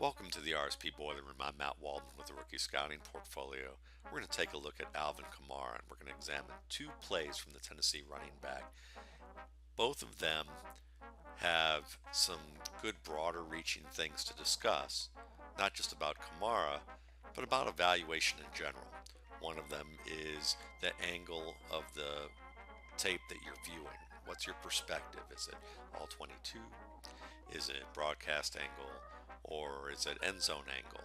Welcome to the RSP Boiler Room. I'm Matt Waldman with the Rookie Scouting Portfolio. We're going to take a look at Alvin Kamara, and we're going to examine two plays from the Tennessee running back. Both of them have some good broader reaching things to discuss, not just about Kamara, but about evaluation in general. One of them is the angle of the tape that you're viewing. What's your perspective? Is it all 22? Is it broadcast angle? Or is it end zone angle?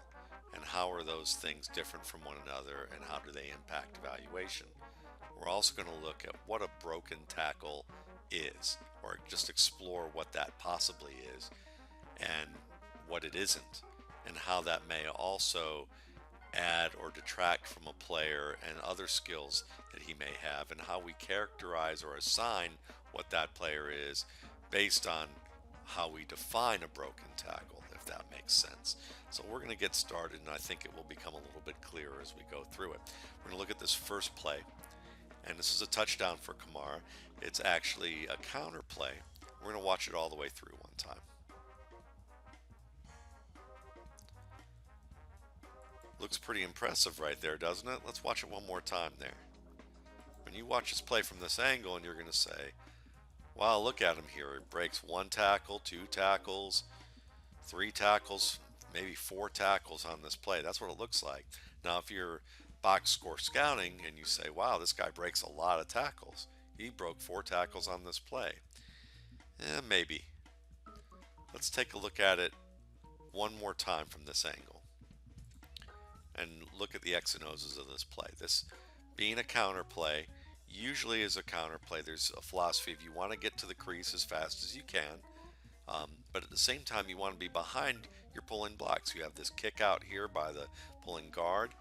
And how are those things different from one another, and how do they impact evaluation? We're also going to look at what a broken tackle is, or just explore what that possibly is and what it isn't, and how that may also add or detract from a player and other skills that he may have, and how we characterize or assign what that player is based on how we define a broken tackle, if that makes sense. So we're going to get started, and I think it will become a little bit clearer as we go through it. We're going to look at this first play, and this is a touchdown for Kamara. It's actually a counter play. We're going to watch it all the way through one time. Looks pretty impressive right there, doesn't it? Let's watch it one more time there. When you watch this play from this angle, and you're going to say, wow, look at him here. He breaks one tackle, two tackles, three tackles, maybe four tackles on this play. That's what it looks like. Now, if you're box score scouting and you say, wow, this guy breaks a lot of tackles. He broke four tackles on this play. Maybe. Let's take a look at it one more time from this angle and look at the X and O's of this play. This being a counter play, usually is a counter play. There's a philosophy if you want to get to the crease as fast as you can, but at the same time you want to be behind your pulling blocks. You have this kick out here by the pulling guard.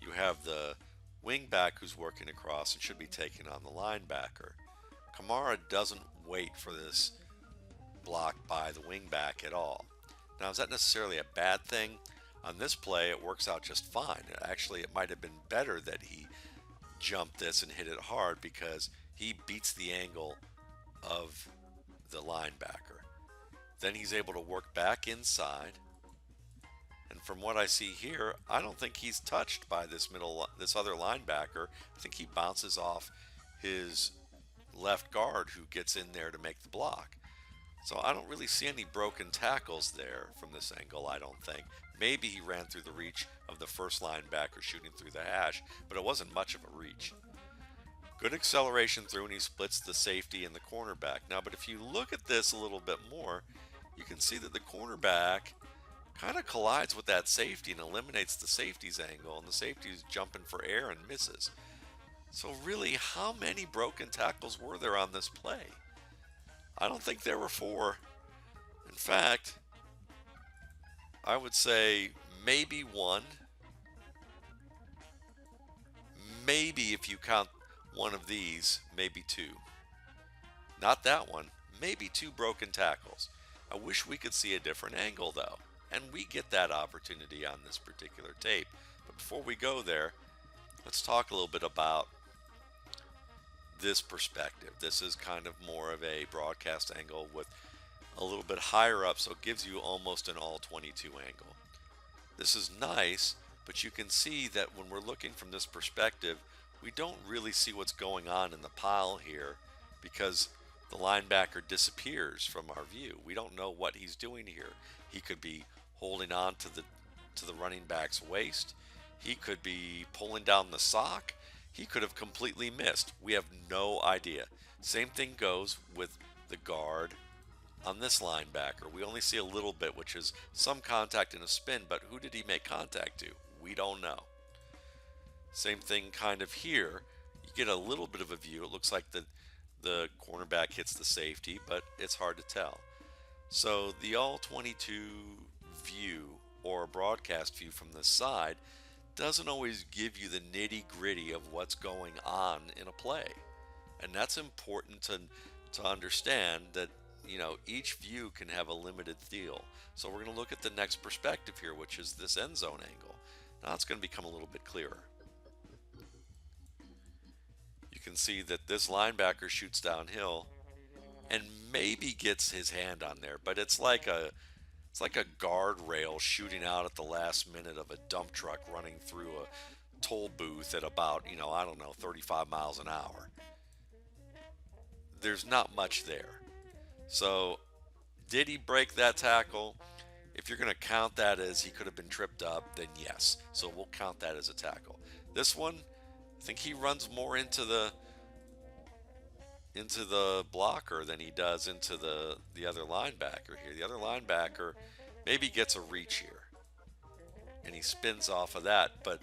You have the wing back who's working across and should be taking on the linebacker. Kamara doesn't wait for this block by the wing back at all. Now, is that necessarily a bad thing? On this play, it works out just fine. Actually, it might have been better that he jump this and hit it hard, because he beats the angle of the linebacker. Then he's able to work back inside, and from what I see here, I don't think he's touched by this other linebacker. I think he bounces off his left guard, who gets in there to make the block. So I don't really see any broken tackles there from this angle, I don't think. Maybe he ran through the reach of the first linebacker shooting through the hash, but it wasn't much of a reach. Good acceleration through, and he splits the safety and the cornerback. Now, but if you look at this a little bit more, you can see that the cornerback kind of collides with that safety and eliminates the safety's angle, and the safety's jumping for air and misses. So really, how many broken tackles were there on this play? I don't think there were four. In fact, I would say maybe one. Maybe if you count one of these, maybe two. Not that one. Maybe two broken tackles. I wish we could see a different angle, though. And we get that opportunity on this particular tape. But before we go there, let's talk a little bit about this perspective. This is kind of more of a broadcast angle with a little bit higher up, so it gives you almost an all 22 angle. This is nice, but you can see that when we're looking from this perspective, we don't really see what's going on in the pile here, because the linebacker disappears from our view. We don't know what he's doing here. He could be holding on to the running back's waist. He could be pulling down the sock. He could have completely missed. We have no idea. Same thing goes with the guard on this linebacker. We only see a little bit, which is some contact and a spin, but who did he make contact to? We don't know. Same thing kind of here. You get a little bit of a view. It looks like the cornerback hits the safety, but it's hard to tell. So the all 22 view, or broadcast view from the side, doesn't always give you the nitty-gritty of what's going on in a play. And that's important to understand, that each view can have a limited feel. So we're going to look at the next perspective here, which is this end zone angle. Now it's going to become a little bit clearer. You can see that this linebacker shoots downhill and maybe gets his hand on there, but it's like a It's like a guardrail shooting out at the last minute of a dump truck running through a toll booth at about, I don't know, 35 miles an hour. There's not much there. So, did he break that tackle? If you're going to count that as he could have been tripped up, then yes. So we'll count that as a tackle. This one, I think he runs more into the blocker than he does into the other linebacker here. The other linebacker maybe gets a reach here, and he spins off of that. But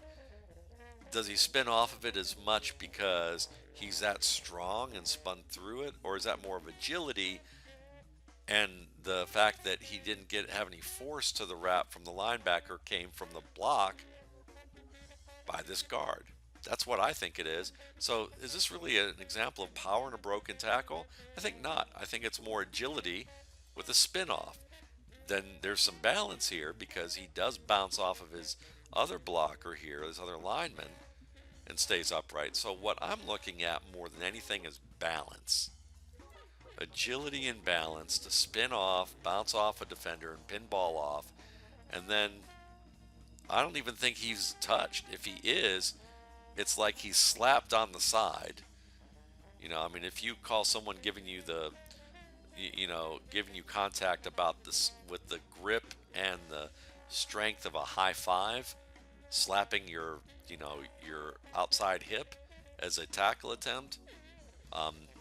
does he spin off of it as much because he's that strong and spun through it, or is that more of agility and the fact that he didn't have any force to the wrap from the linebacker came from the block by this guard? That's what I think it is. So is this really an example of power in a broken tackle? I think not. I think it's more agility with a spin off. Then there's some balance here because he does bounce off of his other blocker here, his other lineman, and stays upright. So what I'm looking at more than anything is balance. Agility and balance to spin off, bounce off a defender, and pinball off. And then I don't even think he's touched. If he is, it's like he's slapped on the side. If you call someone giving you giving you contact about this with the grip and the strength of a high five, slapping your outside hip as a tackle attempt,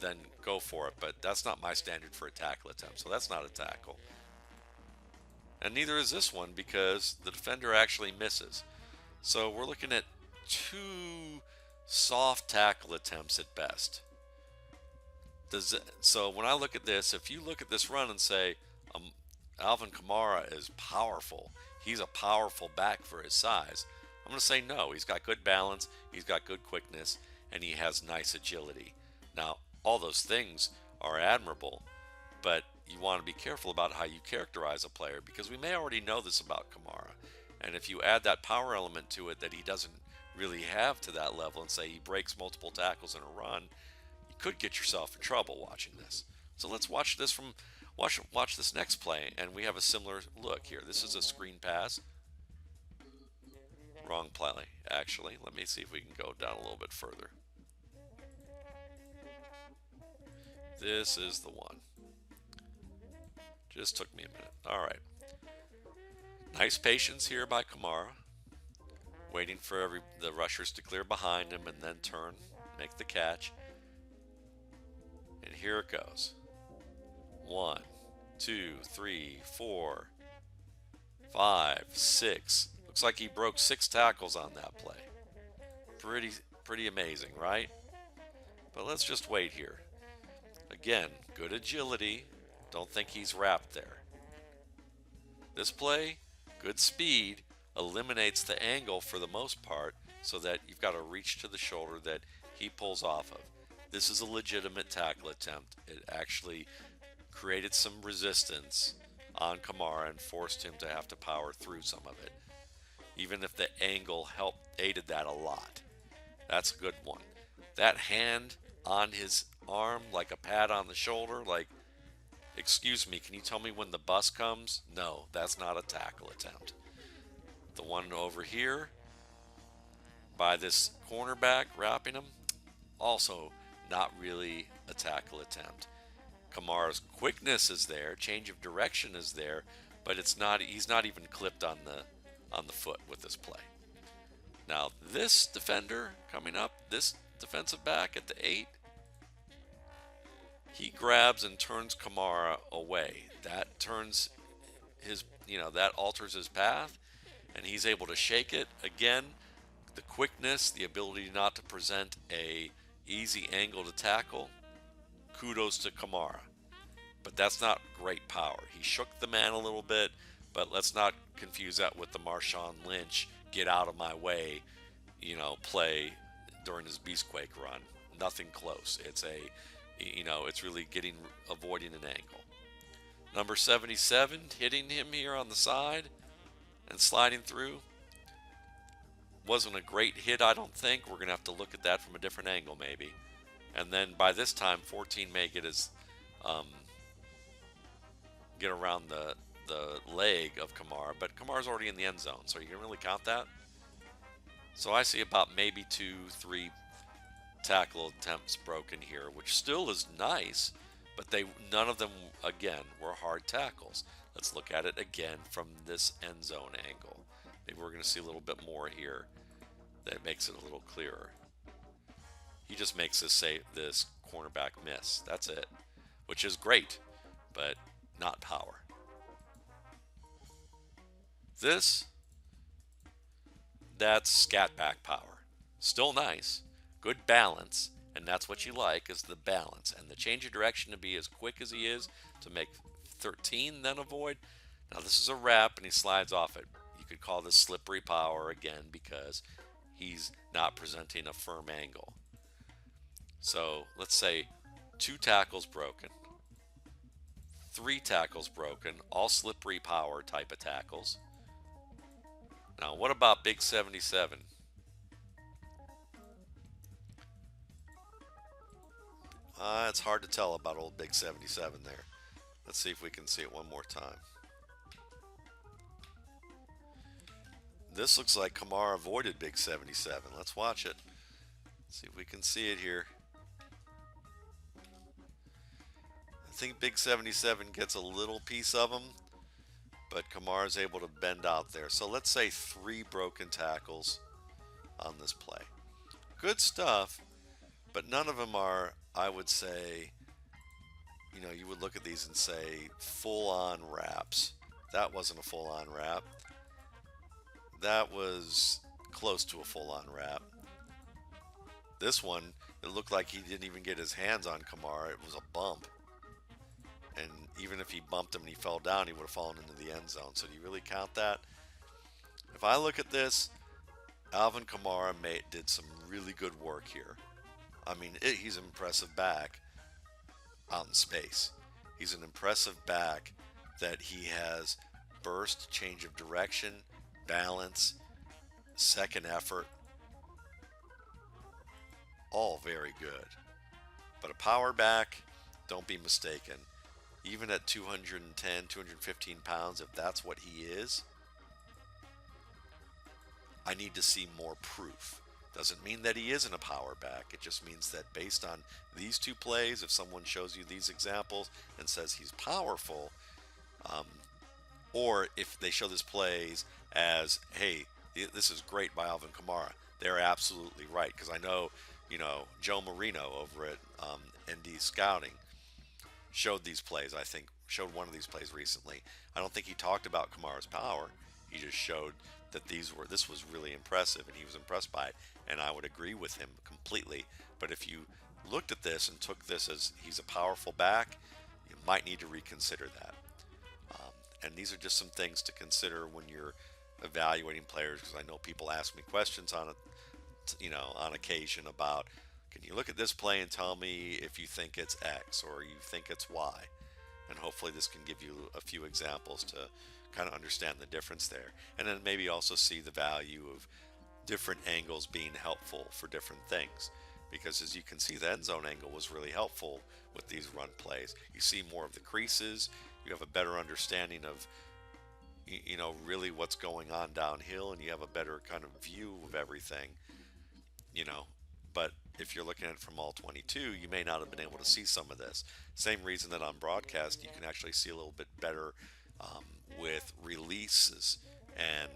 then go for it. But that's not my standard for a tackle attempt, so that's not a tackle. And neither is this one because the defender actually misses. So we're looking at two soft tackle attempts at best. So when I look at this, if you look at this run and say, Alvin Kamara is powerful, he's a powerful back for his size, I'm going to say no. He's got good balance, he's got good quickness, and he has nice agility. Now, all those things are admirable, but you want to be careful about how you characterize a player because we may already know this about Kamara. And if you add that power element to it that he doesn't really have to that level and say he breaks multiple tackles in a run, you could get yourself in trouble watching this. So let's watch this watch this next play, and we have a similar look here. This is a screen pass. Wrong play, actually. Let me see if we can go down a little bit further. This is the one. Just took me a minute. All right. Nice patience here by Kamara. Waiting for the rushers to clear behind him and then turn, make the catch. And here it goes. 1, 2, 3, 4, 5, 6. Looks like he broke 6 tackles on that play. Pretty amazing, right? But let's just wait here. Again, good agility. Don't think he's wrapped there. This play, good speed, eliminates the angle for the most part so that you've got a reach to the shoulder that he pulls off of. This is a legitimate tackle attempt. It actually created some resistance on Kamara and forced him to have to power through some of it. Even if the angle aided that a lot. That's a good one. That hand on his arm like a pat on the shoulder, like, excuse me, can you tell me when the bus comes? No, that's not a tackle attempt. The one over here by this cornerback wrapping him, also not really a tackle attempt. Kamara's quickness is there, change of direction is there, but he's not even clipped on the foot with this play. Now this defender coming up, this defensive back at the 8, he grabs and turns Kamara away. That turns that alters his path, and he's able to shake it. Again, the quickness, the ability not to present a easy angle to tackle, kudos to Kamara. But that's not great power. He shook the man a little bit, but let's not confuse that with the Marshawn Lynch get out of my way, play during his Beastquake run. Nothing close. It's really avoiding an angle. Number 77, hitting him here on the side and sliding through. Wasn't a great hit, I don't think. We're going to have to look at that from a different angle maybe. And then by this time, 14 may get around the the leg of Kamara, but Kamara's already in the end zone, so you can really count that. So I see about maybe 2, 3 tackle attempts broken here, which still is nice, but none of them again were hard tackles. Let's look at it again from this end zone angle. Maybe we're going to see a little bit more here that makes it a little clearer. He just makes this cornerback miss. That's it, which is great, but not power. That's scat back power. Still nice, good balance, and that's what you like, is the balance. And the change of direction to be as quick as he is to make 13, then avoid. Now this is a wrap, and he slides off it. You could call this slippery power again because he's not presenting a firm angle. So let's say 2 tackles broken, 3 tackles broken, all slippery power type of tackles. Now, what about Big 77? It's hard to tell about old Big 77 there. Let's see if we can see it one more time. This looks like Kamara avoided Big 77. Let's watch it. See if we can see it here. I think Big 77 gets a little piece of him, but Kamara is able to bend out there. So let's say 3 broken tackles on this play. Good stuff, but none of them are, I would say, you would look at these and say full-on wraps. That wasn't a full-on wrap. That was close to a full-on wrap. This one, it looked like he didn't even get his hands on Kamara. It was a bump. And even if he bumped him and he fell down, he would have fallen into the end zone. So do you really count that? If I look at this, Alvin Kamara did some really good work here. I mean, he's an impressive back out in space. He's an impressive back that he has burst, change of direction, balance, second effort. All very good. But a power back, don't be mistaken. Even at 210, 215 pounds, if that's what he is, I need to see more proof. Doesn't mean that he isn't a power back. It just means that based on these 2 plays, if someone shows you these examples and says he's powerful, or if they show this plays as, hey, this is great by Alvin Kamara, they're absolutely right. Because I know, Joe Marino over at ND Scouting showed these plays. I think showed one of these plays recently. I don't think he talked about Kamara's power. He just showed that this was really impressive, and he was impressed by it, and I would agree with him completely. But if you looked at this and took this as he's a powerful back, you might need to reconsider that. And these are just some things to consider when you're evaluating players, because I know people ask me questions on it, on occasion about, can you look at this play and tell me if you think it's X or you think it's Y? And hopefully this can give you a few examples to kind of understand the difference there. And then maybe also see the value of different angles being helpful for different things. Because as you can see, the end zone angle was really helpful with these run plays. You see more of the creases. You have a better understanding of, really what's going on downhill, and you have a better kind of view of everything, But if you're looking at it from all 22, you may not have been able to see some of this. Same reason that on broadcast, you can actually see a little bit better with releases and,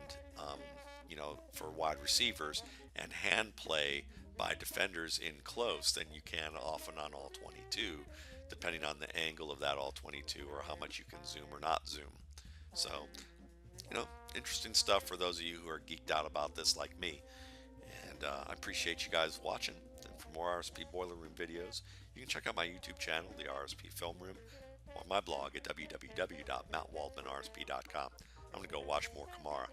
for wide receivers and hand play by defenders in close than you can often on all 22, depending on the angle of that all 22 or how much you can zoom or not zoom. So, interesting stuff for those of you who are geeked out about this like me. And I appreciate you guys watching. And for more RSP Boiler Room videos, you can check out my YouTube channel, the RSP Film Room, or my blog at www.mountwaldmanrsp.com. I'm going to go watch more Kamara.